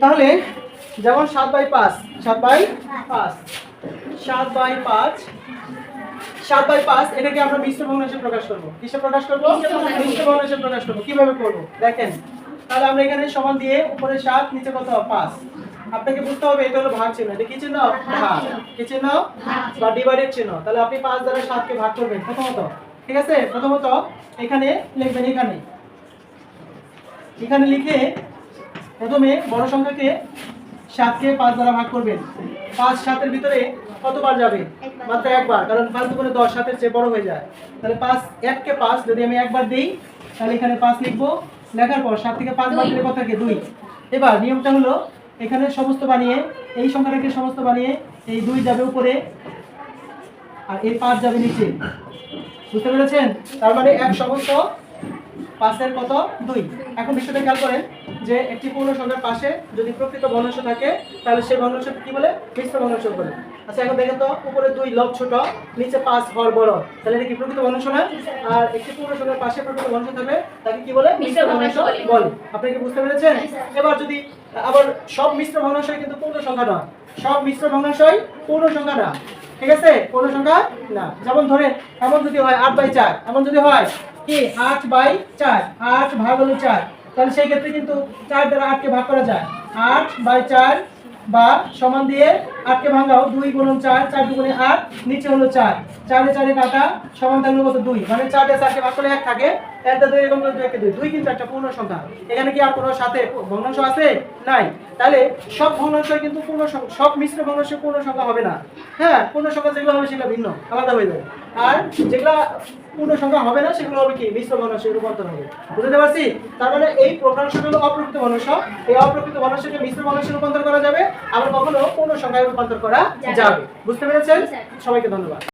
তাহলে যেমন 7/5 7/5 7/5 7/5 এটাকে আমরা মিশ্র ভগ্নাংশে প্রকাশ করব। কিসে প্রকাশ করব? মিশ্র ভগ্নাংশে প্রকাশ করব। কিভাবে করব দেখেন। তাহলে আমরা এখানে সমান দিয়ে উপরে 7 নিচে কত 5। আপনাকে বুঝতে হবে এটা হলো ভাগ চিহ্ন। এটা কি চিহ্ন? ভাগ। কি চিহ্ন? বা ডিভাইডেড চিহ্ন। তাহলে আপনি 5 দ্বারা 7 কে ভাগ করবেন প্রথমত। ঠিক আছে? প্রথমত এখানে লিখবেন এখানে লিখে প্রথমে বড় সংখ্যাকে 7 কে 5 দ্বারা ভাগ করবেন। 5 7 এর ভিতরে কতবার যাবে? মাত্র একবার, কারণ 5 দুগুণে 10 7 এর চেয়ে বড় হয়ে যায়। তাহলে 5 1 কে 5 যদি আমি একবার দেই তাহলে এখানে 5 লিখব। লেখার পর 7 থেকে 5 বাদ দিলে কত থাকে? 2। এবার নিয়মটা হলো এখানে সমস্ত বানিয়ে এই সংখ্যাটাকে সমস্ত বানিয়ে এই 2 যাবে উপরে আর এই 5 যাবে নিচে। বুঝতে পেরেছেন? তার মানে 1 সমস্ত 5 এর কত? 2। এখন বিষয়টা খেয়াল করেন যে একটি পূর্ণ সংখ্যার পাশে যদি প্রকৃত ভগ্নাংশ থাকে তাহলে সেই ভগ্নাংশকে কি বলে? মিশ্র ভগ্নাংশ বলে। আচ্ছা এখন দেখেন তো উপরে 2 লব ছোট নিচে 5 হর বড়, তাহলে এটা কি প্রকৃত ভগ্নাংশ না? আর একটি পূর্ণ সংখ্যার পাশে প্রকৃত ভগ্নাংশ থাকবে তাকে কি বলে? মিশ্র ভগ্নাংশ বলে। আপনি কি বুঝতে পেরেছেন? এবার যদি আবার সব মিশ্র ভগ্নাংশই কিন্তু পূর্ণ সংখ্যা নয়, সব মিশ্র ভগ্নাংশই পূর্ণ সংখ্যা না। ঠিক আছে? পূর্ণ সংখ্যা না। যেমন ধরে এমন যদি হয় 8/4, এমন যদি হয় কি 8/4, 8 ভাগ হলো 4, তাহলে সেই ক্ষেত্রে কিন্তু 4 দ্বারা 8 কে ভাগ করা যায়। 8/4 বা সমান দিয়ে 8 কে ভাঙাও 2 গুণন 4, 4 দুগুণে 8, নিচে হলো 4, 4 এ 4 এ কাটা সমান থাকলো কত? 2। মানে 4 দিয়ে 4 কে ভাগ করলে 1 থাকে, 1 দিয়ে 2 এরকম করে 2 কে 2, 2 কিন্তু একটা পূর্ণ সংখ্যা। এখানে কি আর কোনো সাথে ভগ্নাংশ আছে? নাই। তাহলে সব ভগ্নাংশই কিন্তু পূর্ণ সংখ্যা, সব মিশ্র ভগ্নাংশ পূর্ণ সংখ্যা হবে না। হ্যাঁ, পূর্ণ সংখ্যা যেগুলো হবে সেগুলো ভিন্ন, আলাদা হয়ে যাবে। আর যেগুলা পূর্ণ সংখ্যা হবে না সেগুলো হবে কি? মিশ্র ভগ্নাংশে রূপান্তর হবে। বুঝতে পারছি? তার মানে এই ভগ্নাংশগুলো হলো অপ্রকৃত ভগ্নাংশ। এই অপ্রকৃত ভগ্নাংশকে মিশ্র ভগ্নাংশে রূপান্তর করা যাবে, আবার কখনো পূর্ণ সংখ্যায় রূপান্তর করা যাবে। বুঝতে পেরেছেন? সবাইকে ধন্যবাদ।